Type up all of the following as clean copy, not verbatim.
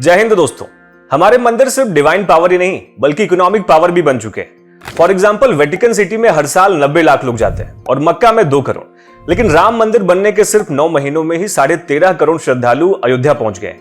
जय हिंद दोस्तों। हमारे मंदिर सिर्फ डिवाइन पावर ही नहीं बल्कि इकोनॉमिक पावर भी बन चुके हैं। फॉर एग्जांपल वेटिकन सिटी में हर साल 90 लाख लोग जाते हैं और मक्का में 2 करोड़। लेकिन राम मंदिर बनने के सिर्फ 9 महीनों में ही 13.5 करोड़ श्रद्धालु अयोध्या पहुंच गए।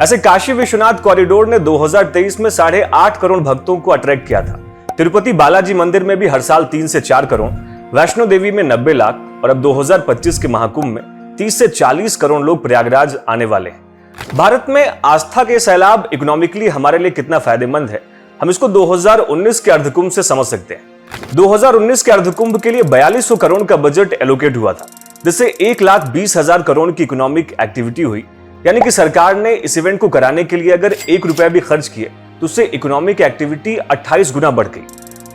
ऐसे काशी विश्वनाथ कॉरिडोर ने 2023 में 8.5 करोड़ भक्तों को अट्रैक्ट किया था। तिरुपति बालाजी मंदिर में भी हर साल 3 से 4 करोड़, वैष्णो देवी में 90 लाख और अब 2025 के महाकुंभ में 30 से 40 करोड़ लोग प्रयागराज आने वाले हैं। भारत में आस्था के सैलाब इकोनॉमिकली हमारे लिए कितना फायदेमंद है, हम इसको 2019 के अर्धकुंभ से समझ सकते हैं। 2019 के अर्धकुंभ के लिए 4200 करोड़ का बजट एलोकेट हुआ था, जिससे 1,20,000 करोड़ की इकोनॉमिक एक्टिविटी हुई। यानी कि सरकार ने इस इवेंट को कराने के लिए अगर 1 रुपया भी खर्च किए तो उससे इकोनॉमिक एक्टिविटी 28 गुना बढ़ गई।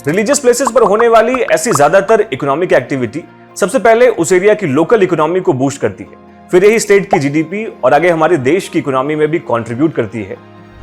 रिलीजियस प्लेसेस पर होने वाली ऐसी ज्यादातर इकोनॉमिक एक्टिविटी सबसे पहले उस एरिया की लोकल इकोनॉमी को बूस्ट करती है, फिर यही स्टेट की जीडीपी और आगे हमारे देश की इकोनॉमी में भी कंट्रीब्यूट करती है।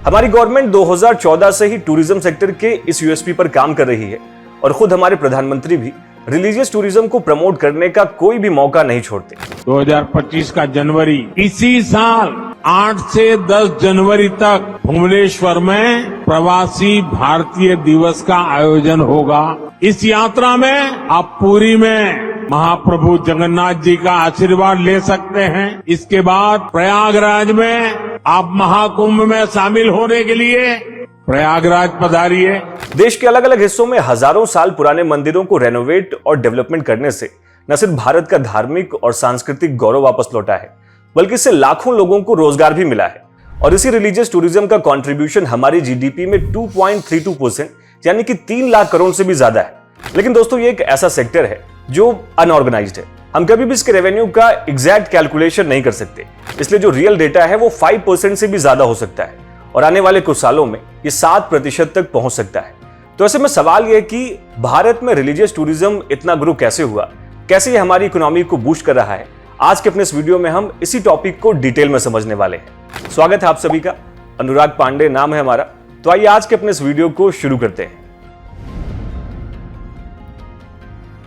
हमारी गवर्नमेंट 2014 से ही टूरिज्म सेक्टर के इस यूएसपी पर काम कर रही है और खुद हमारे प्रधानमंत्री भी रिलीजियस टूरिज्म को प्रमोट करने का कोई भी मौका नहीं छोड़ते। 2025 का जनवरी इसी साल 8 से 10 जनवरी तक भुवनेश्वर में प्रवासी भारतीय दिवस का आयोजन होगा। इस यात्रा में आप पुरी में महाप्रभु जगन्नाथ जी का आशीर्वाद ले सकते हैं। इसके बाद प्रयागराज में आप महाकुंभ में शामिल होने के लिए प्रयागराज पधारिए। देश के अलग अलग हिस्सों में हजारों साल पुराने मंदिरों को रेनोवेट और डेवलपमेंट करने से न सिर्फ भारत का धार्मिक और सांस्कृतिक गौरव वापस लौटा है, बल्कि इससे लाखों लोगों को रोजगार भी मिला है। और इसी रिलीजियस टूरिज्म का कंट्रीब्यूशन हमारी जीडीपी में 2.32% यानी कि 3 लाख करोड़ से भी ज्यादा है। लेकिन दोस्तों, ये एक ऐसा सेक्टर है जो अनऑर्गेनाइज्ड है। हम कभी भी इसके रेवेन्यू का एग्जैक्ट कैलकुलेशन नहीं कर सकते, इसलिए जो रियल डेटा है वो 5% से भी ज्यादा हो सकता है और आने वाले कुछ सालों में ये 7% तक पहुंच सकता है। तो ऐसे में सवाल यह है कि भारत में रिलीजियस टूरिज्म इतना ग्रो कैसे हुआ, कैसे ये हमारी इकोनॉमी को बूस्ट कर रहा है। आज के अपने इस वीडियो में हम इसी टॉपिक को डिटेल में समझने वाले हैं। स्वागत है आप सभी का। अनुराग पांडे नाम है हमारा। तो आइए आज के अपने इस वीडियो को शुरू करते हैं।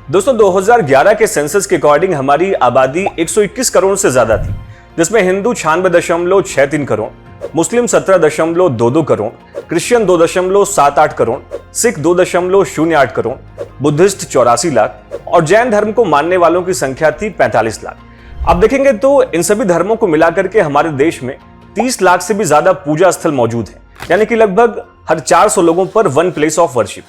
दोस्तों, 2011 के सेंसस के अकॉर्डिंग हमारी आबादी 121 करोड़ से ज्यादा थी, जिसमें हिंदू 96.63 करोड़, मुस्लिम 17.22 करोड़, क्रिश्चियन 2.78 करोड़, सिख 2.08 करोड़, बुद्धिस्ट 84 लाख और जैन धर्म को मानने वालों की संख्या थी 45 लाख। अब देखेंगे तो इन सभी धर्मों को मिलाकर के हमारे देश में 30 लाख से भी ज्यादा पूजा स्थल मौजूद है, यानी कि लगभग हर 400 लोगों पर 1 प्लेस ऑफ वर्शिप।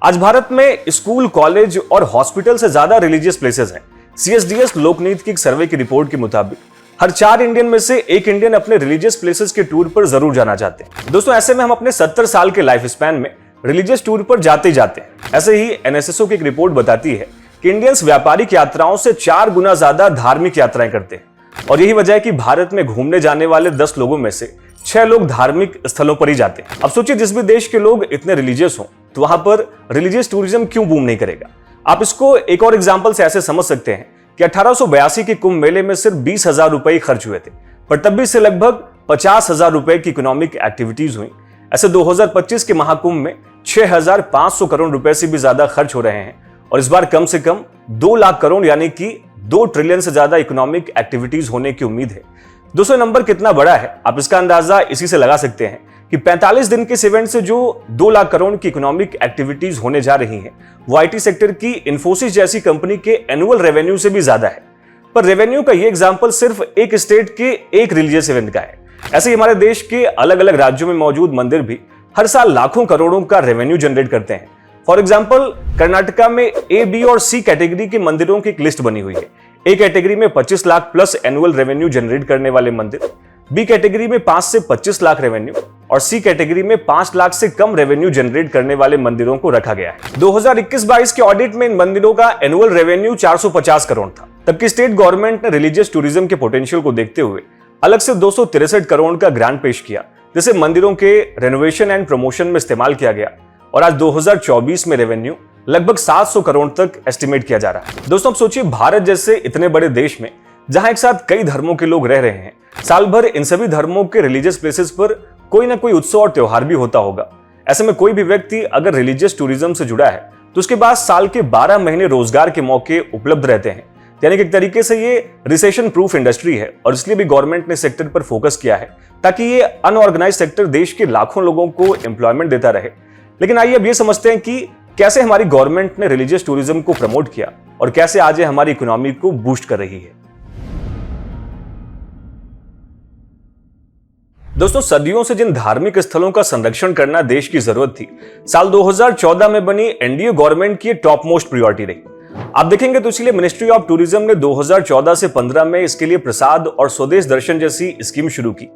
आज भारत में स्कूल, कॉलेज और हॉस्पिटल से ज्यादा रिलीजियस प्लेसेस हैं। सीएसडीएस लोकनीति की सर्वे की रिपोर्ट के मुताबिक हर 4 इंडियन में से 1 इंडियन अपने रिलीजियस प्लेसेस के टूर पर जरूर जाना चाहते हैं। दोस्तों, ऐसे में हम अपने 70 साल के लाइफ स्पैन में रिलीजियस टूर पर जाते ही जाते हैं। ऐसे ही एनएसएसओ की एक रिपोर्ट बताती है कि इंडियंस व्यापारिक यात्राओं से 4 गुना ज्यादा धार्मिक यात्राएं करते हैं और यही वजह है कि भारत में घूमने जाने वाले 10 लोगों में से 6 लोग धार्मिक स्थलों पर ही जाते हैं। अब सोचिए, जिस भी देश के लोग इतने रिलीजियस हों तो वहां पर रिलीजियस टूरिज्म क्यों बूम नहीं करेगा। आप इसको एक और एग्जांपल से ऐसे समझ सकते हैं कि 1882 के कुंभ मेले में सिर्फ 20,000 रुपए खर्च हुए थे, पर तब भी से लगभग 50,000 रुपए की इकोनॉमिक एक्टिविटीज हुई। ऐसे 2025 के महाकुंभ में 6,500 करोड़ रुपए से भी ज्यादा खर्च हो रहे हैं और इस बार कम से कम 2 लाख करोड़ यानी कि 2 ट्रिलियन से ज्यादा इकोनॉमिक एक्टिविटीज होने की उम्मीद है। दोस्तों, नंबर कितना बड़ा है आप इसका अंदाजा इसी से लगा सकते हैं कि 45 दिन के इस इवेंट से जो 2 लाख करोड़ की इकोनॉमिक एक्टिविटीज होने जा रही हैं, वो आईटी सेक्टर की इन्फोसिस जैसी कंपनी के एनुअल रेवेन्यू से भी ज्यादा है। पर रेवेन्यू का ये एग्जांपल सिर्फ एक स्टेट के एक रिलीजियस इवेंट का है। ऐसे ही हमारे देश के अलग अलग राज्यों में मौजूद मंदिर भी हर साल लाखों करोड़ों का रेवेन्यू जनरेट करते हैं। फॉर एग्जाम्पल, कर्नाटका में ए, बी और सी कैटेगरी के मंदिरों की एक लिस्ट बनी हुई है। ए कैटेगरी में 25 lakh plus annual revenue generate करने वाले मंदिर, बी कैटेगरी में 5 से 25 लाख रेवेन्यू और सी कैटेगरी में 5 लाख से कम रेवेन्यू जनरेट करने वाले मंदिरों को रखा गया है। 2021-22 के ऑडिट में इन मंदिरों का एनुअल रेवेन्यू 450 करोड़ था। तब की स्टेट गवर्नमेंट ने रिलीजियस टूरिज्म के पोटेंशियल को देखते हुए अलग से 263 करोड़ का ग्रांट पेश किया, जिसे मंदिरों के रेनोवेशन एंड प्रमोशन में इस्तेमाल किया गया और आज 2024 में रेवेन्यू लगभग 700 करोड़ तक एस्टिमेट किया जा रहा है। दोस्तों, अब सोचिए, भारत जैसे इतने बड़े देश में जहां एक साथ कई धर्मों के लोग रह रहे हैं, साल भर इन सभी धर्मों के रिलीजियस प्लेसेस पर कोई ना कोई उत्सव और त्योहार भी होता होगा। ऐसे में कोई भी व्यक्ति अगर रिलीजियस टूरिज्म से जुड़ा है तो उसके पास साल के 12 महीने रोजगार के मौके उपलब्ध रहते हैं। यानी कि एक तरीके से ये रिसेशन प्रूफ इंडस्ट्री है और इसलिए भी गवर्नमेंट ने सेक्टर पर फोकस किया है ताकि ये अनऑर्गेनाइज सेक्टर देश के लाखों लोगों को एम्प्लॉयमेंट देता रहे। लेकिन आइए अब ये समझते हैं कि कैसे हमारी गवर्नमेंट ने रिलीजियस टूरिज्म को प्रमोट किया और कैसे आज ये हमारी इकोनॉमी को बूस्ट कर रही है। दोस्तों, सदियों से जिन धार्मिक स्थलों का संरक्षण करना देश की जरूरत थी, साल 2014 में बनी एनडीए गवर्नमेंट की टॉप मोस्ट प्रायोरिटी रही। आप देखेंगे तो इसलिए मिनिस्ट्री ऑफ टूरिज्म ने 2014 से 15 में इसके लिए प्रसाद और स्वदेश दर्शन जैसी स्कीम शुरू की।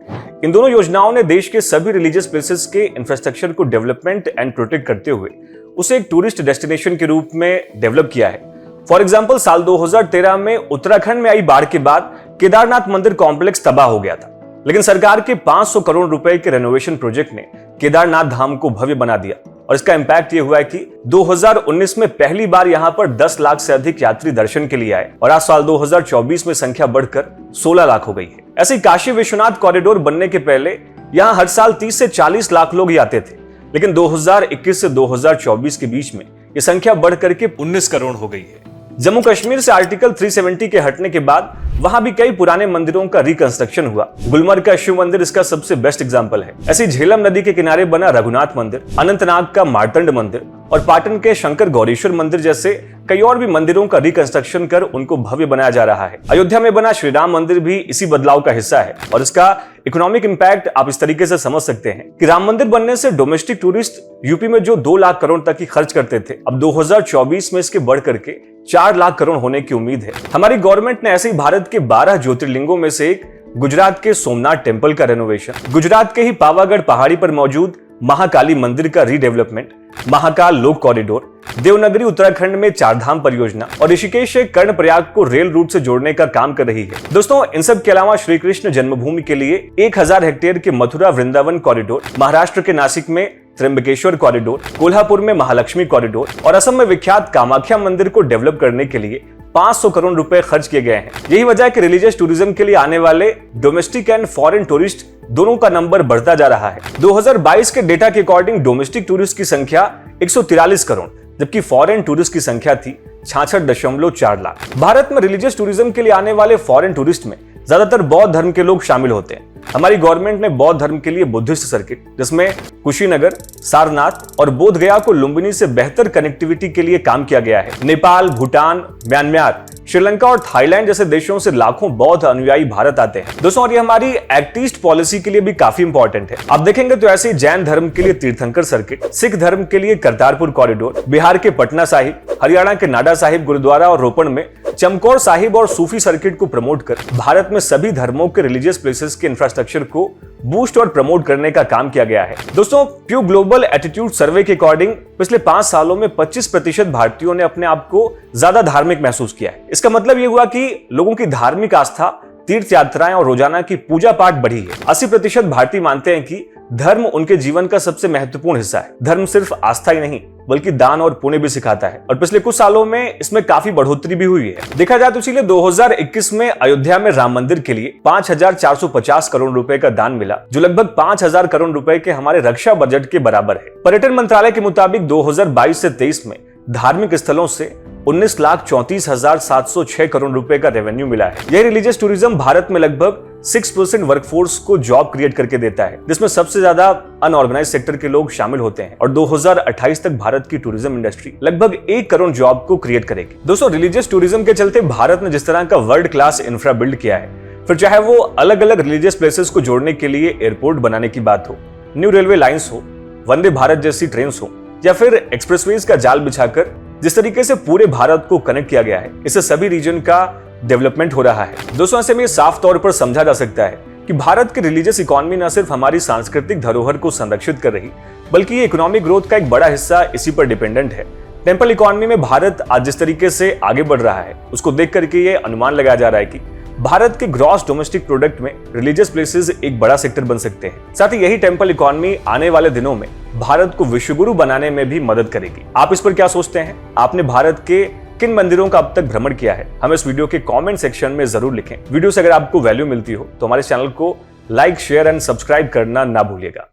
इन दोनों योजनाओं ने देश के सभी रिलीजियस प्लेसेस के इंफ्रास्ट्रक्चर को डेवलपमेंट एंड प्रोटेक्ट करते हुए उसे एक टूरिस्ट डेस्टिनेशन के रूप में डेवलप किया है। फॉर एग्जाम्पल, साल 2013 में उत्तराखंड में आई बाढ़ के बाद केदारनाथ मंदिर कॉम्प्लेक्स तबाह हो गया था, लेकिन सरकार के 500 करोड़ रुपए के रेनोवेशन प्रोजेक्ट ने केदारनाथ धाम को भव्य बना दिया और इसका इंपैक्ट ये हुआ है कि 2019 में पहली बार यहां पर 10 लाख से अधिक यात्री दर्शन के लिए आए और आज साल 2024 में संख्या बढ़कर 16 लाख हो गई है। ऐसे ही काशी विश्वनाथ कॉरिडोर बनने के पहले यहां हर साल 30 से 40 लाख लोग ही आते थे, लेकिन 2021 से 2024 के बीच में ये संख्या बढ़ करके 19 करोड़ हो गई है। जम्मू कश्मीर से आर्टिकल 370 के हटने के बाद वहां भी कई पुराने मंदिरों का रिकंस्ट्रक्शन हुआ। गुलमर्ग का शिव मंदिर इसका सबसे बेस्ट एग्जांपल है। ऐसी झेलम नदी के किनारे बना रघुनाथ मंदिर, अनंतनाग का मार्तंड मंदिर और पाटन के शंकर गौरीश्वर मंदिर जैसे कई और भी मंदिरों का रिकंस्ट्रक्शन कर उनको भव्य बनाया जा रहा है। अयोध्या में बना श्री राम मंदिर भी इसी बदलाव का हिस्सा है और इसका इकोनॉमिक इंपैक्ट आप इस तरीके से समझ सकते हैं कि राम मंदिर बनने से डोमेस्टिक टूरिस्ट यूपी में जो 2 लाख करोड़ तक की खर्च करते थे, अब 2024 में इसके बढ़ करके 4 लाख करोड़ होने की उम्मीद है। हमारी गवर्नमेंट ने ऐसे ही भारत के 12 ज्योतिर्लिंगों में से एक गुजरात के सोमनाथ टेम्पल का रेनोवेशन, गुजरात के ही पावागढ़ पहाड़ी पर मौजूद महाकाली मंदिर का रीडेवलपमेंट, महाकाल लोक कॉरिडोर, देवनगरी उत्तराखंड में चारधाम परियोजना और ऋषिकेश से कर्णप्रयाग को रेल रूट से जोड़ने का काम कर रही है। दोस्तों, इन सब के अलावा श्री कृष्ण जन्मभूमि के लिए 1000 हेक्टेयर के मथुरा वृंदावन कॉरिडोर, महाराष्ट्र के नासिक में त्र्यंबकेश्वर कॉरिडोर, कोल्हापुर में महालक्ष्मी कॉरिडोर और असम में विख्यात कामाख्या मंदिर को डेवलप करने के लिए 500 करोड़ रुपए खर्च किए गए हैं। यही वजह है कि रिलीजियस टूरिज्म के लिए आने वाले डोमेस्टिक एंड फॉरेन टूरिस्ट दोनों का नंबर बढ़ता जा रहा है। 2022 के डेटा के अकॉर्डिंग डोमेस्टिक टूरिस्ट की संख्या 143 करोड़, जबकि फॉरेन टूरिस्ट की संख्या थी 66.4 लाख। भारत में रिलीजियस टूरिज्म के लिए आने वाले फॉरेन टूरिस्ट में ज्यादातर बौद्ध धर्म के लोग शामिल होते हैं। हमारी गवर्नमेंट ने बौद्ध धर्म के लिए बुद्धिस्ट सर्किट, जिसमें कुशीनगर, सारनाथ और बोध गया को लुम्बिनी से बेहतर कनेक्टिविटी के लिए काम किया गया है। नेपाल, भूटान, म्यांमार, श्रीलंका और थाईलैंड जैसे देशों से लाखों बौद्ध अनुयायी भारत आते हैं। दोस्तों, और ये हमारी एक्ट ईस्ट पॉलिसी के लिए भी काफी इंपॉर्टेंट है। आप देखेंगे तो ऐसे जैन धर्म के लिए तीर्थंकर सर्किट, सिख धर्म के लिए करतारपुर कॉरिडोर, बिहार के पटना साहिब, हरियाणा के नाडा साहिब गुरुद्वारा और रोपड़ में चमकौर साहिब और सूफी सर्किट को प्रमोट कर भारत में सभी धर्मों के रिलीजियस प्लेसेस के इंफ्रास्ट्रक्चर को बूस्ट और प्रमोट करने का काम किया गया है। दोस्तों, प्यू ग्लोबल एटीट्यूड सर्वे के अकॉर्डिंग पिछले 5 सालों में 25% भारतीयों ने अपने आप को ज्यादा धार्मिक महसूस किया है। इसका मतलब ये हुआ कि लोगों की धार्मिक आस्था, तीर्थ यात्राएं और रोजाना की पूजा पाठ बढ़ी है। 80% भारतीय मानते हैं कि धर्म उनके जीवन का सबसे महत्वपूर्ण हिस्सा है। धर्म सिर्फ आस्था ही नहीं बल्कि दान और पुण्य भी सिखाता है और पिछले कुछ सालों में इसमें काफी बढ़ोतरी भी हुई है। देखा जाए तो इसीलिए 2021 में अयोध्या में राम मंदिर के लिए 5450 करोड़ रुपए का दान मिला, जो लगभग 5000 करोड़ रुपए के हमारे रक्षा बजट के बराबर है। पर्यटन मंत्रालय के मुताबिक 2022 से 23 में धार्मिक स्थलों से 19,34,706 करोड़ रुपए का रेवेन्यू मिला है। यह रिलीजियस टूरिज्म भारत में लगभग 6% वर्कफोर्स को जॉब क्रिएट करके देता है, जिसमें सबसे ज्यादा अनऑर्गेनाइज सेक्टर के लोग शामिल होते हैं और 2028 तक भारत की टूरिज्म इंडस्ट्री लगभग 1 करोड़ जॉब को क्रिएट करेगी। दोस्तों, रिलीजियस टूरिज्म के चलते भारत ने जिस तरह का वर्ल्ड क्लास इंफ्रा बिल्ड किया है, फिर चाहे वो अलग अलग रिलीजियस प्लेसेस को जोड़ने के लिए एयरपोर्ट बनाने की बात हो, न्यू रेलवे लाइंस हो, वंदे भारत जैसी ट्रेन हो या फिर एक्सप्रेसवेज का जाल बिछाकर जिस तरीके से पूरे भारत को कनेक्ट किया गया है, इससे सभी रीजन का डेवलपमेंट हो रहा है। दोस्तों, ऐसे में साफ तौर पर समझा जा सकता है कि भारत की रिलीजियस इकोनॉमी न सिर्फ हमारी सांस्कृतिक धरोहर को संरक्षित कर रही, बल्कि ये इकोनॉमिक ग्रोथ का एक बड़ा हिस्सा इसी पर डिपेंडेंट है। टेम्पल इकोनॉमी में भारत आज जिस तरीके से आगे बढ़ रहा है, उसको देख करके ये अनुमान लगाया जा रहा है कि भारत के ग्रॉस डोमेस्टिक प्रोडक्ट में रिलीजियस प्लेसेस एक बड़ा सेक्टर बन सकते हैं। साथ ही यही टेम्पल इकोनॉमी आने वाले दिनों में भारत को विश्वगुरु बनाने में भी मदद करेगी। आप इस पर क्या सोचते हैं? आपने भारत के किन मंदिरों का अब तक भ्रमण किया है? हमें इस वीडियो के कमेंट सेक्शन में जरूर लिखें। वीडियो से अगर आपको वैल्यू मिलती हो तो हमारे चैनल को लाइक, शेयर एंड सब्सक्राइब करना ना भूलिएगा।